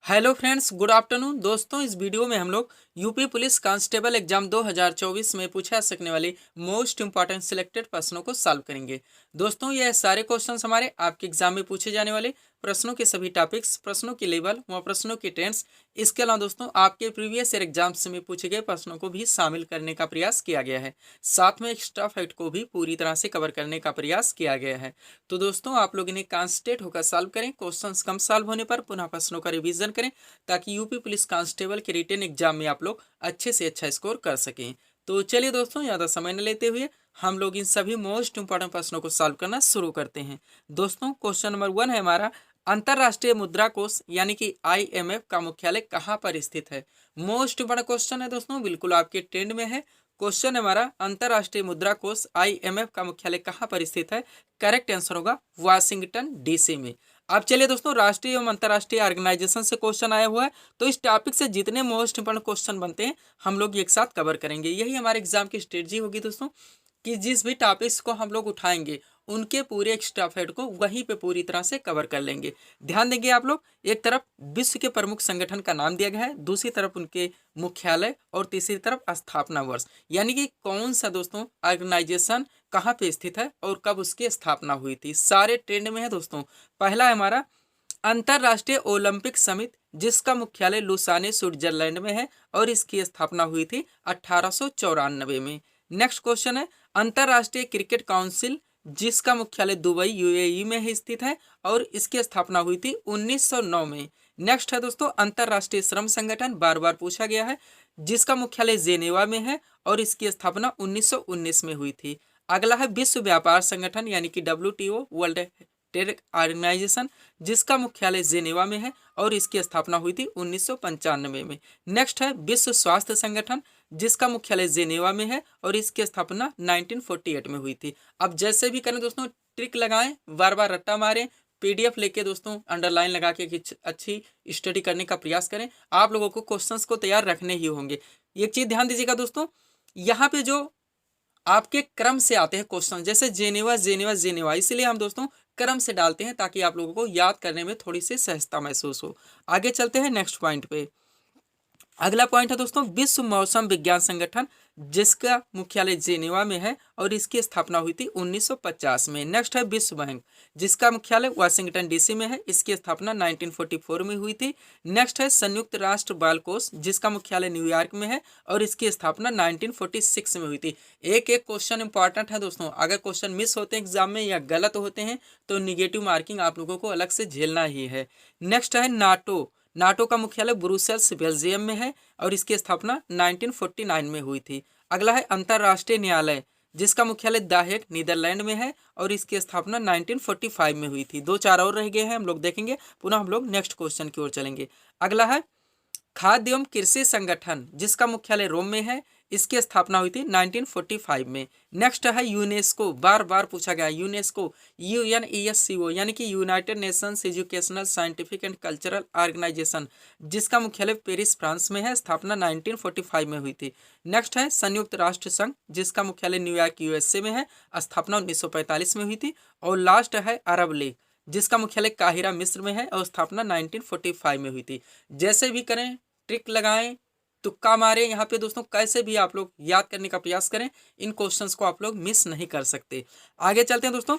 Hello friends, good afternoon. दोस्तों, इस video में हम लोग यूपी पुलिस कांस्टेबल एग्जाम 2024 में पूछा जा सकने वाली मोस्ट इंपॉर्टेंट सिलेक्टेड प्रश्नों को सॉल्व करेंगे। दोस्तों, यह सारे क्वेश्चंस हमारे आपके एग्जाम में पूछे जाने वाले प्रश्नों के सभी टॉपिक्स, प्रश्नों की लेवल व प्रश्नों की टेंस, इसके अलावा दोस्तों आपके प्रीवियस ईयर एग्जाम्स में पूछे गए प्रश्नों को भी शामिल करने का प्रयास किया गया है। साथ में एक्स्ट्रा फैक्ट को भी पूरी तरह से कवर करने का प्रयास किया गया है। तो दोस्तों, आप लोग इन्हें कॉन्सेंट्रेट होकर सॉल्व करें। क्वेश्चंस कम सॉल्व होने पर पुनः प्रश्नों का रिवीजन करें ताकि यूपी पुलिस कांस्टेबल के रिटन एग्जाम में आप लोग अच्छे से अच्छा स्कोर कर सकें। तो चलिए दोस्तों, ज़्यादा समय न लेते हुए हम लोग इन सभी मोस्ट इंपॉर्टेंट प्रश्नों को सॉल्व करना शुरू करते हैं। दोस्तों, क्वेश्चन नंबर 1 है हमारा, अंतरराष्ट्रीय मुद्रा कोष यानी कि IMF का मुख्यालय कहाँ पर स्थित है। मोस्ट इंपॉर्टेंट क्वेश्चन है दोस्तों, बिल्कुल आपके ट्रेंड में है। क्वेश्चन हमारा, अंतरराष्ट्रीय मुद्रा कोष IMF का मुख्यालय कहाँ पर स्थित है। करेक्ट आंसर होगा वाशिंगटन DC में। अब चलिए दोस्तों, राष्ट्रीय एवं अंतर्राष्ट्रीय ऑर्गेनाइजेशन से क्वेश्चन आया हुआ है, तो इस टॉपिक से जितने मोस्ट इंपोर्टेंट क्वेश्चन बनते हैं हम लोग एक साथ कवर करेंगे। यही हमारे एग्जाम की स्ट्रेटजी होगी दोस्तों, कि जिस भी टॉपिक्स को हम लोग उठाएंगे उनके पूरे एक्स्ट्रा फैक्ट को वहीं पे पूरी तरह से कवर कर लेंगे। ध्यान देंगे आप लोग, एक तरफ विश्व के प्रमुख संगठन का नाम दिया गया है, दूसरी तरफ उनके मुख्यालय और तीसरी तरफ स्थापना वर्ष, यानी कि कौन सा दोस्तों ऑर्गेनाइजेशन कहाँ पे स्थित है और कब उसकी स्थापना हुई थी। सारे ट्रेंड में है दोस्तों। पहला है हमारा अंतरराष्ट्रीय ओलंपिक समिति, जिसका मुख्यालय लुसाने स्विट्जरलैंड में है और इसकी स्थापना हुई थी 1894 में। नेक्स्ट क्वेश्चन है, अंतरराष्ट्रीय क्रिकेट काउंसिल, जिसका मुख्यालय दुबई UAE में स्थित है और इसकी स्थापना हुई थी 1909 में। नेक्स्ट है दोस्तों, अंतरराष्ट्रीय श्रम संगठन, बार बार पूछा गया है, जिसका मुख्यालय जेनेवा में है और इसकी स्थापना 1919 में हुई थी। अगला है विश्व व्यापार संगठन यानी कि WTO, वर्ल्ड ट्रेड ऑर्गेनाइजेशन, जिसका मुख्यालय जेनेवा में है और इसकी स्थापना हुई थी 1995 में। नेक्स्ट है विश्व स्वास्थ्य संगठन, जिसका मुख्यालय जेनेवा में है और इसकी स्थापना 1948 में हुई थी। अब जैसे भी करें दोस्तों, ट्रिक लगाएं, बार बार रट्टा मारें, PDF लेके दोस्तों अंडरलाइन लगा के अच्छी स्टडी करने का प्रयास करें। आप लोगों को क्वेश्चंस को तैयार रखने ही होंगे। एक चीज ध्यान दीजिएगा दोस्तों, यहाँ पे जो आपके क्रम से आते हैं क्वेश्चन, जैसे जेनेवा जेनेवा जेनेवा, इसीलिए हम दोस्तों क्रम से डालते हैं ताकि आप लोगों को याद करने में थोड़ी सी सहजता महसूस हो। आगे चलते हैं नेक्स्ट पॉइंट पे। अगला पॉइंट है दोस्तों विश्व मौसम विज्ञान संगठन, जिसका मुख्यालय जेनेवा में है और इसकी स्थापना हुई थी 1950 में। नेक्स्ट है विश्व बैंक, जिसका मुख्यालय वाशिंगटन DC में है, इसकी स्थापना 1944 में हुई थी। नेक्स्ट है संयुक्त राष्ट्र बाल कोष, जिसका मुख्यालय न्यूयॉर्क में है और इसकी स्थापना 1946 में हुई थी। एक एक क्वेश्चन इंपॉर्टेंट है दोस्तों, अगर क्वेश्चन मिस होते हैं एग्जाम में या गलत होते हैं तो निगेटिव मार्किंग आप लोगों को अलग से झेलना ही है। नेक्स्ट है नाटो, नाटो का मुख्यालय ब्रुसेल्स बेल्जियम में है और इसकी स्थापना 1949 में हुई थी। अगला है अंतर्राष्ट्रीय न्यायालय, जिसका मुख्यालय द हेग नीदरलैंड में है और इसकी स्थापना 1945 में हुई थी। 2-4 और रह गए हैं, हम लोग देखेंगे, पुनः हम लोग नेक्स्ट क्वेश्चन की ओर चलेंगे। अगला है खाद्य एवं कृषि संगठन, जिसका मुख्यालय रोम में है, इसकी स्थापना हुई थी 1945 में। नेक्स्ट है यूनेस्को, बार बार पूछा गया यूनेस्को, UNESCO यानी कि United Nations educational scientific and cultural organisation, जिसका मुख्यालय पेरिस फ्रांस में है, स्थापना 1945 में हुई थी। नेक्स्ट है संयुक्त राष्ट्र संघ, जिसका मुख्यालय न्यूयॉर्क USA में है, स्थापना 1945 में हुई थी। और लास्ट है अरब लीग, जिसका मुख्यालय काहिरा मिस्र में है और स्थापना 1945 में हुई थी। जैसे भी करें, ट्रिक लगाएं, तुक्का मारे, यहाँ पे दोस्तों कैसे भी आप लोग याद करने का प्रयास करें, इन क्वेश्चंस को आप लोग मिस नहीं कर सकते। आगे चलते हैं दोस्तों,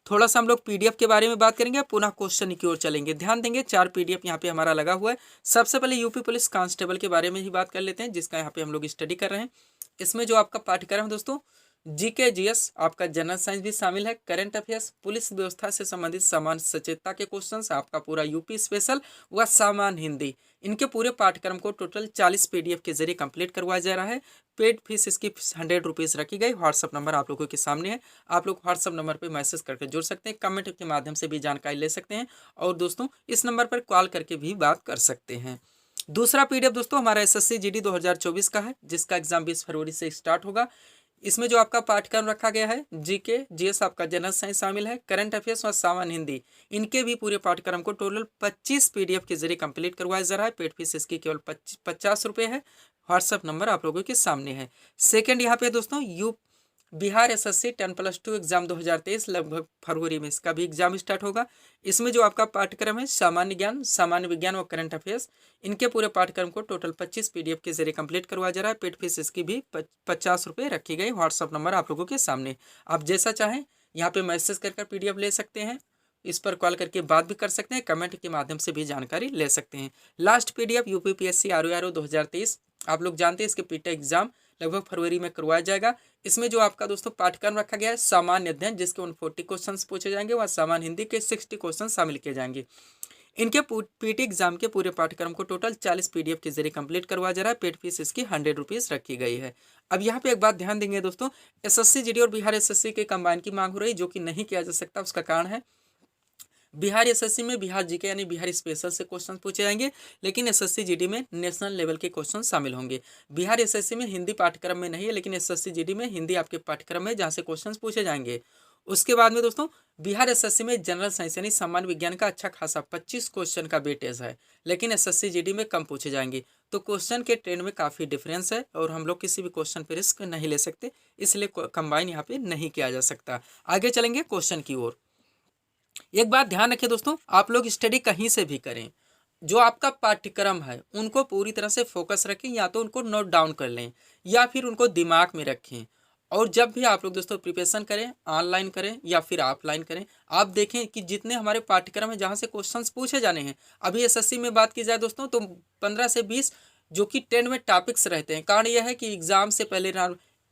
थोड़ा सा हम लोग PDF के बारे में बात करेंगे, पुनः क्वेश्चन की ओर चलेंगे। ध्यान देंगे, 4 PDF यहाँ पे हमारा लगा हुआ है। सबसे पहले यूपी पुलिस कांस्टेबल के बारे में ही बात कर लेते हैं, जिसका यहाँ पे हम लोग स्टडी कर रहे हैं। इसमें जो आपका पाठ्यक्रम है दोस्तों, GK GS, आपका जनरल साइंस भी शामिल है, करंट अफेयर्स, पुलिस व्यवस्था से संबंधित सामान्य सचेतता के क्वेश्चंस, आपका पूरा यूपी स्पेशल व सामान्य हिंदी, इनके पूरे पाठ्यक्रम को टोटल 40 PDF के जरिए कंप्लीट करवाया जा रहा है। पेड फीस इसकी 100 रुपीज़ रखी गई। व्हाट्सअप नंबर आप लोगों के सामने है, आप लोग व्हाट्सअप नंबर पर मैसेज करके जुड़ सकते हैं, कमेंट के माध्यम से भी जानकारी ले सकते हैं और दोस्तों इस नंबर पर कॉल करके भी बात कर सकते हैं। दूसरा PDF दोस्तों हमारा SSC GD 2024 का है, जिसका एग्जाम 20 फरवरी से स्टार्ट होगा। इसमें जो आपका पाठ्यक्रम रखा गया है, GK GS, आपका जनरल साइंस शामिल है, करंट अफेयर्स और सामान्य हिंदी, इनके भी पूरे पाठ्यक्रम को टोटल 25 PDF के जरिए कंप्लीट करवाया जा रहा है। पेड फीस इसकी केवल 50 रुपये है। व्हाट्सअप नंबर आप लोगों के सामने है। सेकंड यहाँ पे दोस्तों बिहार एसएससी 10+2 एग्जाम 2023 लगभग फरवरी में इसका भी एग्जाम स्टार्ट होगा। इसमें जो आपका पाठ्यक्रम है सामान्य ज्ञान, सामान्य विज्ञान और करंट अफेयर्स, इनके पूरे पाठ्यक्रम को टोटल 25 पीडीएफ के जरिए कंप्लीट करवाया जा रहा है। पेड फीस इसकी भी 50 रुपये रखी गई। व्हाट्सअप नंबर आप लोगों के सामने, आप जैसा चाहें यहाँ पे मैसेज कर पीडीएफ ले सकते हैं, इस पर कॉल करके बात भी कर सकते हैं, कमेंट के माध्यम से भी जानकारी ले सकते हैं। लास्ट पीडीएफ यूपीपीएससी आरओ 2023, आप लोग जानते हैं इसके पीटी एग्जाम लगभग फरवरी में करवाया जाएगा। इसमें जो आपका दोस्तों पाठ्यक्रम रखा गया है सामान्य अध्ययन, जिसके 140 क्वेश्चंस पूछे जाएंगे, वह सामान्य हिंदी के 60 क्वेश्चन शामिल किए जाएंगे। इनके पीटी एग्जाम के पूरे पाठ्यक्रम को टोटल 40 पीडीएफ के जरिए कंप्लीट करवाया जा रहा है। पेड फीस इसकी 100 रुपीज़ रखी गई है। अब यहाँ पे एक बात ध्यान देंगे दोस्तों, एसएससी जीडी और बिहार एसएससी के कंबाइन की मांग हो रही है, जो कि नहीं किया जा सकता। उसका कारण है बिहार एसएससी में बिहार जीके यानी बिहार स्पेशल से क्वेश्चन पूछे जाएंगे, लेकिन एसएससी जीडी में नेशनल लेवल के क्वेश्चन शामिल होंगे। बिहार एसएससी में हिंदी पाठ्यक्रम में नहीं है, लेकिन एसएससी जीडी में हिंदी आपके पाठ्यक्रम में जहाँ से क्वेश्चन पूछे जाएंगे। उसके बाद में दोस्तों बिहार एसएससी में जनरल साइंस यानी सामान्य विज्ञान का अच्छा खासा 25 क्वेश्चन का वेटेज है, लेकिन एसएससी जीडी में कम पूछे जाएंगे। तो क्वेश्चन के ट्रेंड में काफ़ी डिफरेंस है और हम लोग किसी भी क्वेश्चन पर रिस्क नहीं ले सकते, इसलिए कंबाइन यहाँ पे नहीं किया जा सकता। आगे चलेंगे क्वेश्चन की ओर। एक बात ध्यान रखें दोस्तों, आप लोग स्टडी कहीं से भी करें, जो आपका पाठ्यक्रम है उनको पूरी तरह से फोकस रखें, या तो उनको नोट डाउन कर लें या फिर उनको दिमाग में रखें। और जब भी आप लोग दोस्तों प्रिपरेशन करें, ऑनलाइन करें या फिर ऑफलाइन करें, आप देखें कि जितने हमारे पाठ्यक्रम है जहाँ से क्वेश्चंस पूछे जाने हैं, अभी एसएससी में बात की जाए दोस्तों तो 15 से 20 जो कि ट्रेंड में टॉपिक्स रहते हैं। कारण यह है कि एग्जाम से पहले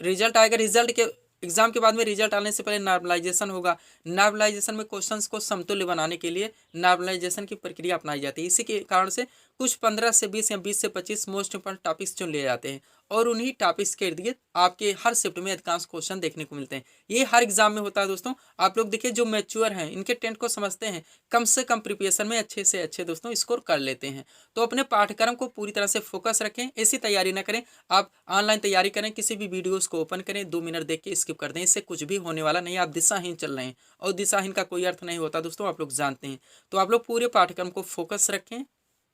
रिजल्ट आएगा, रिजल्ट के एग्जाम के बाद में रिजल्ट आने से पहले नॉर्मलाइजेशन होगा। नॉर्मलाइजेशन में क्वेश्चंस को समतुल्य बनाने के लिए नॉर्मलाइजेशन की प्रक्रिया अपनाई जाती है। इसी के कारण से कुछ 15 से 20 या 20 से 25 मोस्ट इंपॉर्टेंट टॉपिक्स चुन लिए जाते हैं, और उन्हीं टॉपिक्स के इर्द गिर्द आपके हर शिफ्ट में अधिकांश क्वेश्चन देखने को मिलते हैं। ये हर एग्जाम में होता है दोस्तों। आप लोग देखिए जो मैच्योर हैं, इनके ट्रेंड को समझते हैं, कम से कम प्रिपरेशन में अच्छे से अच्छे दोस्तों स्कोर कर लेते हैं। तो अपने पाठ्यक्रम को पूरी तरह से फोकस रखें, ऐसी तैयारी ना करें आप ऑनलाइन तैयारी करें, किसी भी वीडियोज़ को ओपन करें, 2 मिनट देख के स्किप कर दें, इससे कुछ भी होने वाला नहीं। आप दिशाहीन चल रहे हैं, और दिशाहीन का कोई अर्थ नहीं होता दोस्तों, आप लोग जानते हैं। तो आप लोग पूरे पाठ्यक्रम को फोकस रखें,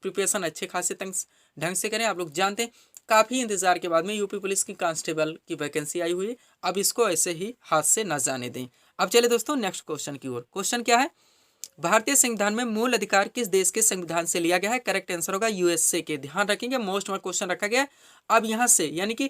प्रिपरेशन अच्छे खासे ढंग से करें। आप लोग जानते हैं काफ़ी इंतजार के बाद में यूपी पुलिस की कांस्टेबल की वैकेंसी आई हुई है, अब इसको ऐसे ही हाथ से न जाने दें। अब चले दोस्तों नेक्स्ट क्वेश्चन की ओर। क्वेश्चन क्या है, भारतीय संविधान में मूल अधिकार किस देश के संविधान से लिया गया है? करेक्ट आंसर होगा यूएसए के। ध्यान रखेंगे, मोस्ट इम्पोर्टेंट क्वेश्चन रखा गया है। अब यहाँ से यानी कि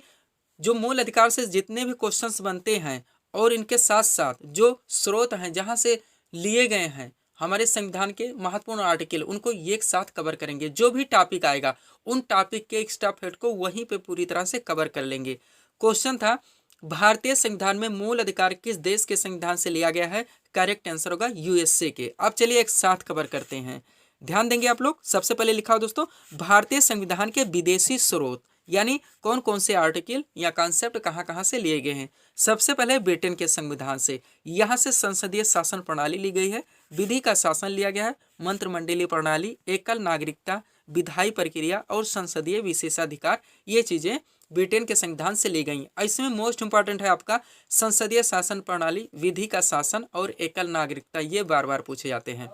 जो मूल अधिकार से जितने भी क्वेश्चंस बनते हैं और इनके साथ साथ जो स्रोत हैं जहाँ से लिए गए हैं हमारे संविधान के महत्वपूर्ण आर्टिकल, उनको एक साथ कवर करेंगे। जो भी टॉपिक आएगा उन टॉपिक के एक्स्ट्रा फैक्ट को वहीं पे पूरी तरह से कवर कर लेंगे। क्वेश्चन था भारतीय संविधान में मूल अधिकार किस देश के संविधान से लिया गया है? करेक्ट आंसर होगा यूएसए के। अब चलिए एक साथ कवर करते हैं, ध्यान देंगे आप लोग। सबसे पहले लिखा हो दोस्तों भारतीय संविधान के विदेशी स्रोत, यानी कौन कौन से आर्टिकल या कॉन्सेप्ट कहाँ कहाँ से लिए गए हैं। सबसे पहले ब्रिटेन के संविधान से, यहाँ से संसदीय शासन प्रणाली ली गई है, विधि का शासन लिया गया है, मंत्रिमंडलीय प्रणाली, एकल नागरिकता, विधायी प्रक्रिया और संसदीय विशेषाधिकार, ये चीज़ें ब्रिटेन के संविधान से ली गई। इसमें मोस्ट इंपॉर्टेंट है आपका संसदीय शासन प्रणाली, विधि का शासन और एकल नागरिकता, ये बार बार पूछे जाते हैं।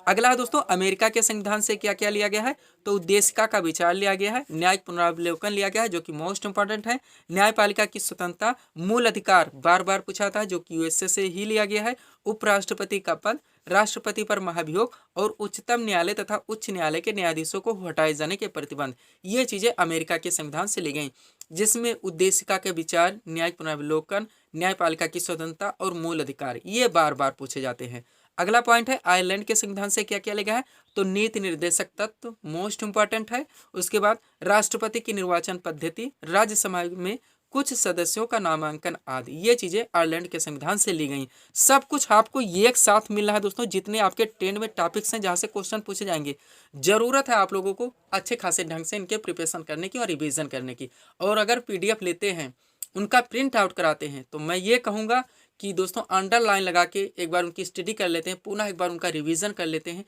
अगला है दोस्तों अमेरिका के संविधान से क्या क्या लिया गया है? तो उद्देशिका का विचार लिया गया है, न्यायिक पुनरावलोकन लिया गया है जो कि मोस्ट इंपॉर्टेंट है, न्यायपालिका की स्वतंत्रता, मूल अधिकार बार बार पूछा था जो कि यूएसए से ही लिया गया है, उपराष्ट्रपति का पद, राष्ट्रपति पर महाभियोग और उच्चतम न्यायालय तथा उच्च न्यायालय के न्यायाधीशों को हटाए जाने के प्रतिबंध, ये चीजें अमेरिका के संविधान से ली गई, जिसमें उद्देशिका के विचार, न्यायिक पुनरावलोकन, न्यायपालिका की स्वतंत्रता और मूल अधिकार ये बार बार पूछे जाते हैं। अगला पॉइंट है आयरलैंड के संविधान से क्या क्या लिखा है? तो नीति निर्देशक तत्व मोस्ट इंपॉर्टेंट है। उसके बाद राष्ट्रपति की निर्वाचन पद्धति, राज्यसभा में कुछ सदस्यों का नामांकन आदि, ये चीजें आयरलैंड के संविधान से ली गई। सब कुछ आपको एक साथ मिल रहा है दोस्तों, जितने आपके ट्रेंड में टॉपिक्स हैं जहाँ से क्वेश्चन पूछे जाएंगे। जरूरत है आप लोगों को अच्छे खासे ढंग से इनके प्रिपरेशन करने की और रिविजन करने की। और अगर पीडीएफ लेते हैं, उनका प्रिंट आउट कराते हैं, तो मैं ये कहूँगा कि दोस्तों अंडरलाइन लगा के एक बार उनकी स्टडी कर लेते हैं, पुनः एक बार उनका रिवीजन कर लेते हैं।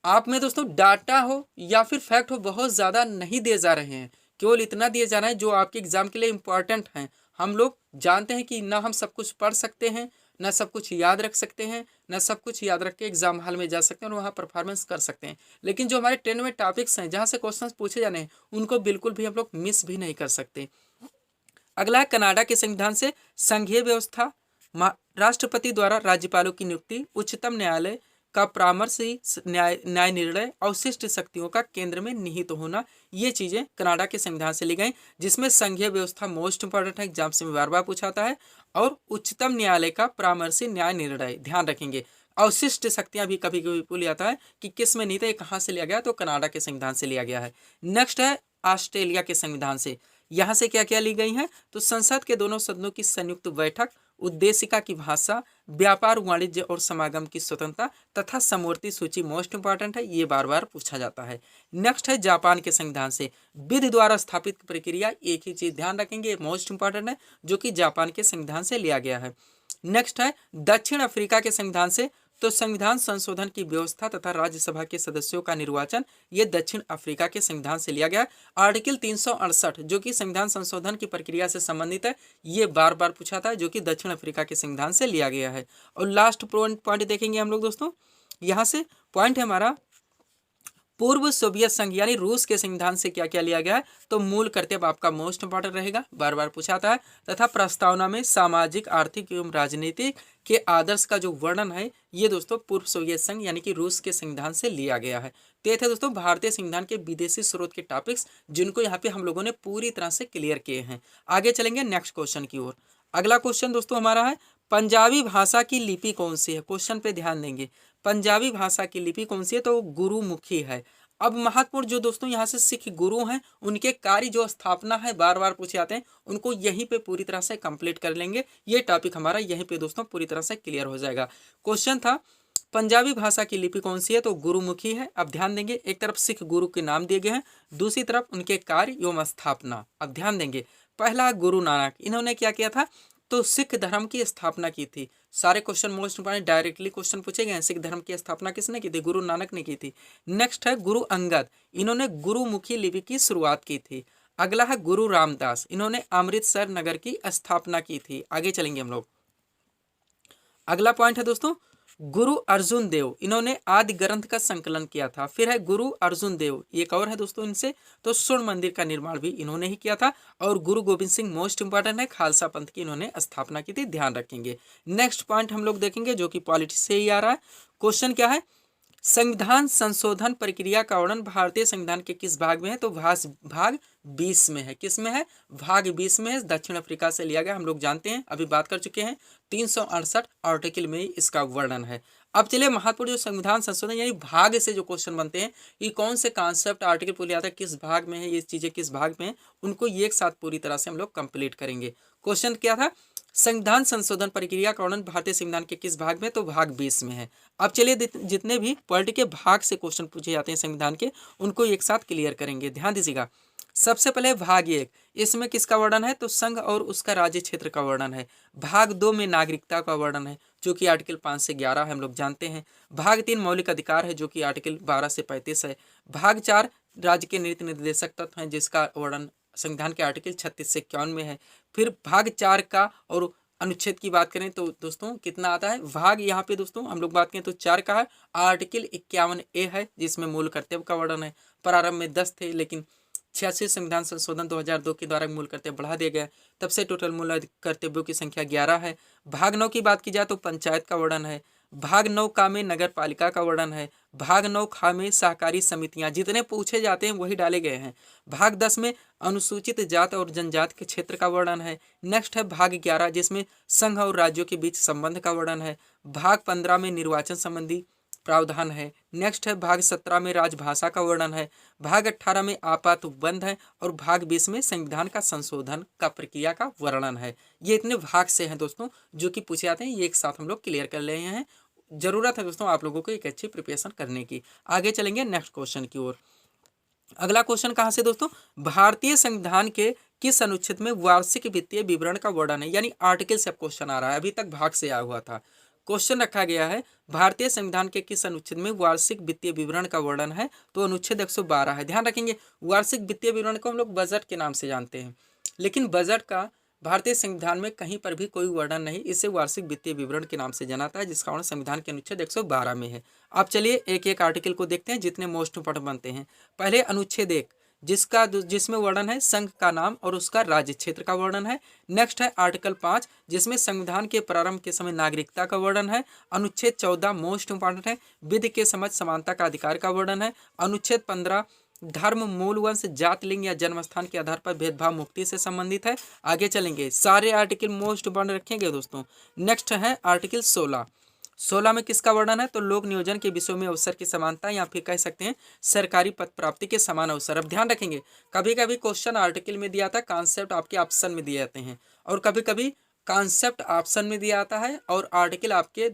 आप में दोस्तों डाटा हो या फिर फैक्ट हो बहुत ज़्यादा नहीं दिए जा रहे हैं, केवल इतना दिए जा रहा है जो आपके एग्जाम के लिए इम्पॉर्टेंट हैं। हम लोग जानते हैं कि ना हम सब कुछ पढ़ सकते हैं, ना सब कुछ याद रख सकते हैं, ना सब कुछ याद रख के एग्जाम हॉल में जा सकते हैं और वहाँ परफॉर्मेंस कर सकते हैं, लेकिन जो हमारे ट्रेंड में टॉपिक्स हैं जहाँ से क्वेश्चन पूछे जाने हैं उनको बिल्कुल भी हम लोग मिस भी नहीं कर सकते। अगला है कनाडा के संविधान से संघीय व्यवस्था, राष्ट्रपति द्वारा राज्यपालों की नियुक्ति, उच्चतम न्यायालय का परामर्श ही न्याय निर्णय, अवशिष्ट शक्तियों का केंद्र में निहित होना, ये चीजें कनाडा के संविधान से ली गई, जिसमें संघीय व्यवस्था मोस्ट इंपॉर्टेंट है, एग्जाम से बार बार पूछाता है, और उच्चतम न्यायालय का परामर्शी न्याय निर्णय ध्यान रखेंगे। अवशिष्ट शक्तियां भी कभी कभी भूल जाता है कि किस में नहीं था, ये कहाँ से लिया गया, तो कनाडा के संविधान से लिया गया है। नेक्स्ट है ऑस्ट्रेलिया के संविधान से, यहाँ से क्या क्या ली गई हैं, तो संसद के दोनों सदनों की संयुक्त बैठक, उद्देशिका की भाषा, व्यापार वाणिज्य और समागम की स्वतंत्रता तथा समवर्ती सूची मोस्ट इंपॉर्टेंट है, ये बार बार पूछा जाता है। नेक्स्ट है जापान के संविधान से, विधि द्वारा स्थापित प्रक्रिया, एक ही चीज ध्यान रखेंगे, मोस्ट इंपॉर्टेंट है, जो कि जापान के संविधान से लिया गया है। नेक्स्ट है दक्षिण अफ्रीका के संविधान से, तो संविधान संशोधन की व्यवस्था तथा राज्यसभा के सदस्यों का निर्वाचन, ये दक्षिण अफ्रीका के संविधान से लिया गया। आर्टिकल 368 जो कि संविधान संशोधन की प्रक्रिया से संबंधित है, ये बार बार पूछा था, जो कि दक्षिण अफ्रीका के संविधान से लिया गया है। और लास्ट पॉइंट देखेंगे हम लोग दोस्तों, यहाँ से पॉइंट है हमारा पूर्व सोवियत संघ यानी रूस के संविधान से क्या क्या लिया गया है, तो मूल कर्तव्य आपका मोस्ट इंपॉर्टेंट रहेगा, बार बार पूछाता है, तथा प्रस्तावना में सामाजिक आर्थिक एवं राजनीतिक के आदर्श का जो वर्णन है, ये दोस्तों पूर्व सोवियत संघ यानी कि रूस के संविधान से लिया गया है। तो ये थे दोस्तों भारतीय संविधान के विदेशी स्रोत के टॉपिक्स, जिनको यहाँ पे हम लोगों ने पूरी तरह से क्लियर किए हैं। आगे चलेंगे नेक्स्ट क्वेश्चन की ओर। अगला क्वेश्चन दोस्तों हमारा है पंजाबी भाषा की लिपि कौन सी है, क्वेश्चन पे ध्यान देंगे। पंजाबी भाषा की लिपि कौन सी है, तो गुरुमुखी है। अब महत्वपूर्ण जो दोस्तों यहाँ से सिख गुरु हैं, उनके कार्य जो स्थापना है, बार बार पूछे जाते हैं, उनको यहीं पे पूरी तरह से कंप्लीट कर लेंगे। ये टॉपिक हमारा यहीं पे दोस्तों पूरी तरह से क्लियर हो जाएगा। क्वेश्चन था पंजाबी भाषा की लिपि कौन सी है, तो गुरुमुखी है। अब ध्यान देंगे, एक तरफ सिख गुरु के नाम दिए गए हैं, दूसरी तरफ उनके कार्य एवं स्थापना। अब ध्यान देंगे, पहला गुरु नानक, इन्होंने क्या किया था, तो सिख धर्म की स्थापना की थी। सारे question most important directly question पूछे गए हैं, सिख धर्म की स्थापना किसने की थी, गुरु नानक ने की थी। नेक्स्ट है गुरु अंगद, इन्होंने गुरुमुखी लिपि की शुरुआत की थी। अगला है गुरु रामदास, इन्होंने अमृतसर नगर की स्थापना की थी। आगे चलेंगे हम लोग। अगला पॉइंट है दोस्तों गुरु अर्जुन देव, इन्होंने आदि ग्रंथ का संकलन किया था। फिर है गुरु अर्जुन देव, एक और है दोस्तों इनसे, तो स्वर्ण मंदिर का निर्माण भी इन्होंने ही किया था। और गुरु गोविंद सिंह मोस्ट इंपॉर्टेंट है, खालसा पंथ की इन्होंने स्थापना की थी, ध्यान रखेंगे। नेक्स्ट पॉइंट हम लोग देखेंगे, जो कि पॉलिटिक्स से ही आ रहा है। क्वेश्चन क्या है, संविधान संशोधन प्रक्रिया का वर्णन भारतीय संविधान के किस भाग में है, तो भाग 20 में है। किस में है, भाग 20 में है, दक्षिण अफ्रीका से लिया गया, हम लोग जानते हैं, अभी बात कर चुके हैं। 368 आर्टिकल में इसका वर्णन है। अब चलिए महत्वपूर्ण जो संविधान संशोधन यानी भाग से जो क्वेश्चन बनते हैं, ये कौन से कॉन्सेप्ट आर्टिकल पूरी आता है, किस भाग में है, ये चीजें किस भाग में है, उनको एक साथ पूरी तरह से हम लोग कंप्लीट करेंगे। क्वेश्चन क्या था, संविधान संशोधन प्रक्रिया का वर्णन भारतीय संविधान के किस भाग में, तो भाग 20 में है। अब चलिए जितने भी पॉलिटी के भाग से क्वेश्चन पूछे जाते हैं संविधान के, उनको एक साथ क्लियर करेंगे, ध्यान दीजिएगा। सबसे पहले भाग 1, इसमें किसका वर्णन है, तो संघ और उसका राज्य क्षेत्र का वर्णन है। भाग 2 में नागरिकता का वर्णन है, जो कि आर्टिकल 5 से 11 हम लोग जानते हैं। भाग 3 मौलिक अधिकार है, जो कि आर्टिकल 12 से 35 है। भाग 4 राज्य के नीति निर्देशक तत्व हैं, जिसका वर्णन संविधान के आर्टिकल 36 से 51 में है। फिर भाग 4 का और अनुच्छेद की बात करें तो दोस्तों कितना आता है, भाग यहाँ पे दोस्तों हम लोग बात करें तो 4 का है, आर्टिकल 51A है, जिसमें मूल कर्तव्य का वर्णन है। प्रारंभ में 10 थे, लेकिन 86 संविधान संशोधन 2002 के द्वारा मूल कर्तव्य बढ़ा दिया गया, तब से टोटल मूल कर्तव्यों की संख्या 11 है। भाग 9 की बात की जाए तो पंचायत का वर्णन है। भाग 9 का में नगर पालिका का वर्णन है। भाग 9 खा में सहकारी समितियां, जितने पूछे जाते हैं वही डाले गए हैं। भाग 10 में अनुसूचित जात और जनजाति के क्षेत्र का वर्णन है। नेक्स्ट है भाग 11, जिसमें संघ और राज्यों के बीच संबंध का वर्णन है। भाग 15 में निर्वाचन संबंधी प्रावधान है। नेक्स्ट है भाग 17 में राजभाषा का वर्णन है। भाग 18 में आपात उपबंध है। और भाग 20 में संविधान का संशोधन का प्रक्रिया का वर्णन है। ये इतने भाग से हैं दोस्तों जो कि पूछे जाते हैं, ये एक साथ हम लोग क्लियर कर रहे हैं। जरूरत है दोस्तों आप लोगों को एक अच्छी प्रिपरेशन करने की। आगे चलेंगे नेक्स्ट क्वेश्चन की ओर। अगला क्वेश्चन कहाँ से दोस्तों, भारतीय संविधान के किस अनुच्छेद में वार्षिक वित्तीय विवरण का वर्णन है, यानी आर्टिकल से क्वेश्चन आ रहा है, अभी तक भाग से आया हुआ था। क्वेश्चन रखा गया है भारतीय संविधान के किस अनुच्छेद में वार्षिक वित्तीय विवरण का वर्णन है, तो अनुच्छेद 112 है। ध्यान रखेंगे, वार्षिक वित्तीय विवरण को हम लोग बजट के नाम से जानते हैं, लेकिन बजट का भारतीय संविधान में कहीं पर भी कोई वर्णन नहीं, इसे वार्षिक वित्तीय विवरण के नाम से जाना जाता है, जिसका वर्णन संविधान के अनुच्छेद 112 में है। अब चलिए एक एक आर्टिकल को देखते हैं, जितने मोस्ट इंपोर्टेंट बनते हैं। पहले अनुच्छेद 1, जिसमें वर्णन है संघ का नाम और उसका राज्य क्षेत्र का वर्णन है। नेक्स्ट है आर्टिकल 5 जिसमें संविधान के प्रारंभ के समय नागरिकता का वर्णन है। अनुच्छेद 14 मोस्ट इंपॉर्टेंट है, विधि के समझ समानता का अधिकार का वर्णन है। अनुच्छेद 15 धर्म, मूल, वंश, जात, लिंग या जन्म स्थान के आधार पर भेदभाव मुक्ति से संबंधित है। आगे चलेंगे, सारे आर्टिकल मोस्ट इंपॉर्टेंट रखेंगे दोस्तों। नेक्स्ट है आर्टिकल 16 में किसका वर्णन है, तो लोक नियोजन के विषयों में अवसर की समानता या फिर कह सकते हैं सरकारी पद प्राप्ति के समान अवसर। अब ध्यान रखेंगे, कभी कभी क्वेश्चन आर्टिकल में दिया था, कॉन्सेप्ट आपके ऑप्शन में दिए जाते हैं, और कभी कभी कॉन्सेप्ट ऑप्शन में दिया आता है और आर्टिकल आपके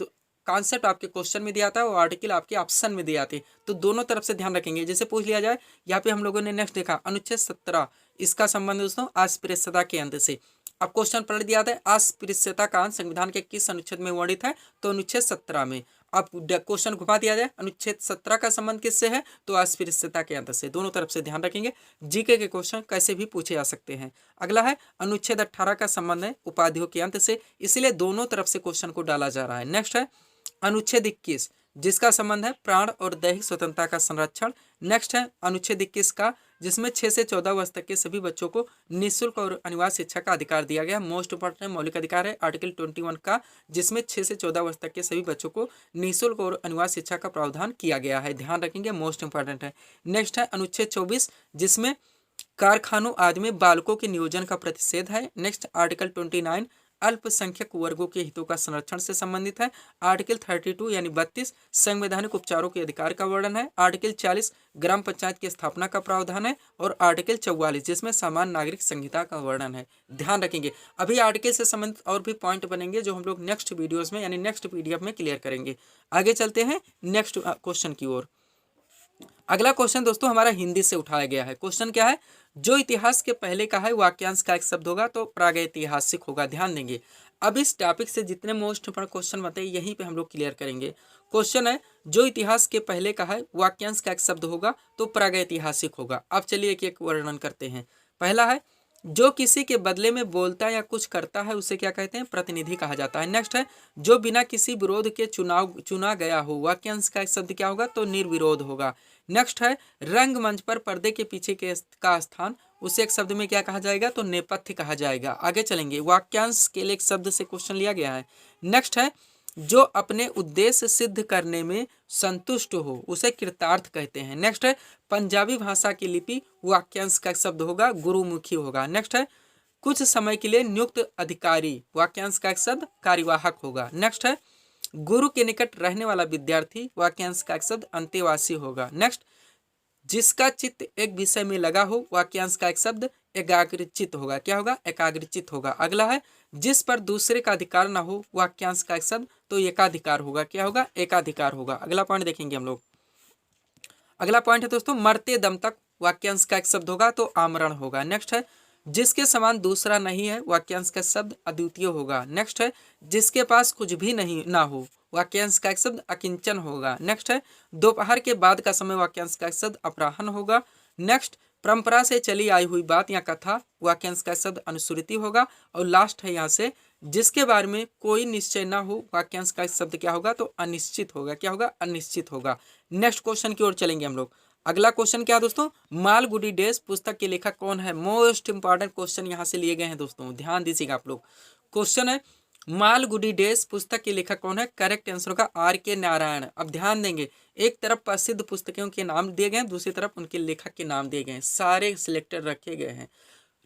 कॉन्सेप्ट आपके क्वेश्चन में दिया आता है और आर्टिकल आपके ऑप्शन में दिए आते हैं। तो दोनों तरफ से ध्यान रखेंगे। जैसे पूछ लिया जाए, यहाँ पे हम लोगों ने नेक्स्ट देखा अनुच्छेद 17, इसका संबंध दोस्तों अस्पृश्यता के अंत से। अब क्वेश्चन पढ़ दिया था, अस्पृश्यता का अंत संविधान के किस अनुच्छेद में वर्णित है, तो अनुच्छेद 17 में। अब क्वेश्चन घुमा दिया जाए, अनुच्छेद 17 का संबंध किससे है, तो अस्पृश्यता के अंत से। दोनों तरफ से ध्यान रखेंगे, जीके के क्वेश्चन कैसे भी पूछे जा सकते हैं। अगला है अनुच्छेद 18 का संबंध है उपाधियों के अंत से, इसलिए दोनों तरफ से क्वेश्चन को डाला जा रहा है। नेक्स्ट है अनुच्छेद 21 जिसका संबंध है प्राण और दैहिक स्वतंत्रता का संरक्षण। नेक्स्ट है अनुच्छेद 21 का जिसमें 6 से 14 वर्ष तक के सभी बच्चों को निःशुल्क और अनिवार्य शिक्षा का अधिकार दिया गया। मोस्ट इंपॉर्टेंट मौलिक अधिकार है आर्टिकल 21 का, जिसमें 6 से 14 वर्ष तक के सभी बच्चों को निःशुल्क और अनिवार्य शिक्षा का प्रावधान किया गया है। ध्यान रखेंगे, मोस्ट इंपॉर्टेंट है। नेक्स्ट है अनुच्छेद 24 जिसमें कारखानों आदि में बालकों के नियोजन का प्रतिषेध है। नेक्स्ट आर्टिकल 29 अल्पसंख्यक वर्गों के हितों का संरक्षण से संबंधित है। आर्टिकल 32 यानी 32 संवैधानिक उपचारों के अधिकार का वर्णन है। आर्टिकल 40 ग्राम पंचायत की स्थापना का प्रावधान है और आर्टिकल 44 जिसमें समान नागरिक संहिता का वर्णन है। ध्यान रखेंगे, अभी आर्टिकल से संबंधित और भी पॉइंट बनेंगे जो हम लोग नेक्स्ट वीडियोज में यानी नेक्स्ट पीडीएफ में क्लियर करेंगे। आगे चलते हैं नेक्स्ट क्वेश्चन की ओर। अगला क्वेश्चन दोस्तों हमारा हिंदी से उठाया गया है। क्वेश्चन क्या है, जो इतिहास के पहले का है वाक्यांश का एक शब्द होगा तो प्रागैतिहासिक होगा। ध्यान देंगे, अब इस टॉपिक से जितने मोस्ट इंपोर्टेंट क्वेश्चन बताए यहीं पे हम लोग क्लियर करेंगे। क्वेश्चन है जो इतिहास के पहले का है वाक्यांश का एक शब्द होगा तो प्रागैतिहासिक होगा। अब चलिए एक एक वर्णन करते हैं। पहला है जो किसी के बदले में बोलता है या कुछ करता है उसे क्या कहते हैं, प्रतिनिधि कहा जाता है। नेक्स्ट है जो बिना किसी विरोध के चुना गया हो वाक्यांश का एक शब्द क्या होगा, तो निर्विरोध होगा। नेक्स्ट है रंगमंच पर पर्दे के पीछे का स्थान उसे एक शब्द में क्या कहा जाएगा, तो नेपथ्य कहा जाएगा। आगे चलेंगे, वाक्यांश के लिए एक शब्द से क्वेश्चन लिया गया है। नेक्स्ट है जो अपने उद्देश्य सिद्ध करने में संतुष्ट हो उसे कृतार्थ कहते हैं। नेक्स्ट है पंजाबी भाषा की लिपि वाक्यांश का शब्द होगा गुरुमुखी होगा। नेक्स्ट है कुछ समय के लिए नियुक्त अधिकारी वाक्यांश का शब्द कार्यवाहक होगा। नेक्स्ट है गुरु के निकट रहने वाला विद्यार्थी वाक्यांश का शब्द अंतेवासी होगा। नेक्स्ट जिसका चित्त एक विषय में लगा हो वाक्यांश का एक शब्द एकाग्रचित होगा। क्या होगा, एकाग्रचित होगा। अगला है जिस पर दूसरे का अधिकार ना हो वाक्यांश का एक शब्द तो एकाधिकार होगा। क्या होगा, एकाधिकार होगा। अगला पॉइंट देखेंगे हम लोग। अगला पॉइंट है दोस्तों मरते दम तक वाक्यांश का एक शब्द होगा तो आमरण होगा। नेक्स्ट है जिसके समान दूसरा नहीं है वाक्यांश का शब्द अद्वितीय होगा। नेक्स्ट है जिसके पास कुछ भी नहीं ना हो वाक्यांश का एक शब्द अकिंचन होगा। नेक्स्ट है दोपहर के बाद का समय वाक्यांश का शब्द अपराह्न होगा। नेक्स्ट परंपरा से चली आई हुई बात या कथा वाक्यांश का शब्द अनुश्रुति होगा। और लास्ट है यहाँ से जिसके बारे में कोई निश्चय ना हो वाक्यांश का शब्द क्या होगा, तो अनिश्चित होगा। क्या होगा, अनिश्चित होगा। नेक्स्ट क्वेश्चन की ओर चलेंगे हम लोग। अगला क्वेश्चन क्या है दोस्तों, मालगुडी डेज पुस्तक के लेखक कौन है। मोस्ट इंपॉर्टेंट क्वेश्चन यहाँ से लिए गए हैं दोस्तों, ध्यान दीजिएगा आप लोग। क्वेश्चन है मालगुडी डेज पुस्तक के लेखक कौन है, करेक्ट आंसर होगा R.K. नारायण। अब ध्यान देंगे, एक तरफ प्रसिद्ध पुस्तकों के नाम दिए गए हैं, दूसरी तरफ उनके लेखक के नाम दिए गए हैं, सारे सिलेक्टेड रखे गए हैं।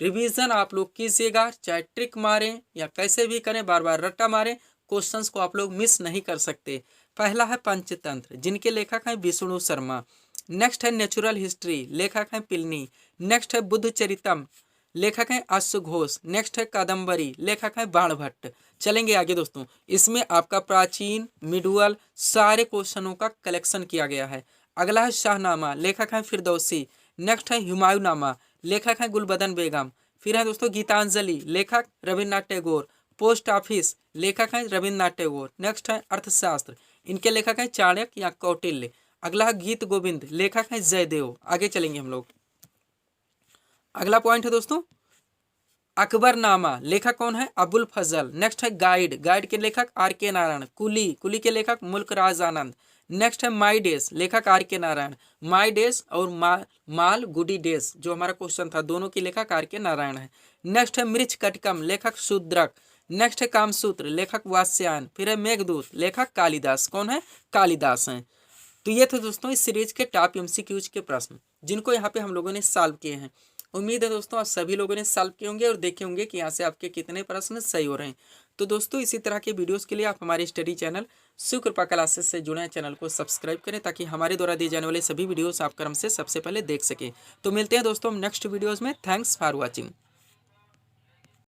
रिवीजन आप लोग कीजिएगा, चाहे ट्रिक मारें या कैसे भी करें, बार बार रट्टा मारें, क्वेश्चंस को आप लोग मिस नहीं कर सकते। पहला है पंचतंत्र जिनके लेखक हैं विष्णु शर्मा। नेक्स्ट है नेचुरल हिस्ट्री, लेखक हैं पिलनी। नेक्स्ट है बुद्ध चरितम, लेखक हैं अश्व घोष। नेक्स्ट है कादम्बरी, लेखक हैं बाणभट्ट। चलेंगे आगे दोस्तों, इसमें आपका प्राचीन मिडुअल सारे क्वेश्चनों का कलेक्शन किया गया है। अगला है शाहनामा, लेखक हैं फिरदौसी। नेक्स्ट है हुमायूंनामा, लेखक हैं गुलबदन बेगम। फिर है दोस्तों गीतांजलि, लेखक रविन्द्रनाथ टैगोर। पोस्ट ऑफिस, लेखक हैं रविन्द्रनाथ टैगोर। नेक्स्ट है अर्थशास्त्र, इनके लेखक हैं चाणक्य या कौटिल्य। अगला है गीत गोविंद, लेखक हैं जयदेव। आगे चलेंगे हम लोग। अगला पॉइंट है दोस्तों अकबरनामा, लेखक कौन है, अबुल फजल। नेक्स्ट है गाइड, गाइड के लेखक R.K. नारायण। कुली, कुली के लेखक मुल्क राज आनंद। नेक्स्ट है माई डेज, लेखक आर के नारायण। माई डेज और माल गुडी डेज जो हमारा क्वेश्चन था, दोनों की लेखक आर के नारायण है। नेक्स्ट है मृच कटकम, लेखक शूद्रक। नेक्स्ट है कामसूत्र, लेखक वात्स्यायन। फिर है मेघदूत, लेखक कालिदास। कौन है? कालिदास हैं। तो ये थे दोस्तों इस सीरीज के टॉप एमसीक्यूज के प्रश्न, जिनको यहाँ पे हम लोगों ने सॉल्व किए हैं। उम्मीद है दोस्तों आप सभी लोगों ने सॉल्व किए होंगे और देखे होंगे कि यहाँ से आपके कितने प्रश्न सही हो रहे हैं। तो दोस्तों इसी तरह के वीडियोस के लिए आप हमारे स्टडी चैनल शिव कृपा क्लासेस से जुड़े चैनल को सब्सक्राइब करें, ताकि हमारे द्वारा दिए जाने वाले सभी वीडियोस आप क्रम से सबसे पहले देख सकें। तो मिलते हैं दोस्तों नेक्स्ट वीडियोज़ में। Thanks for watching.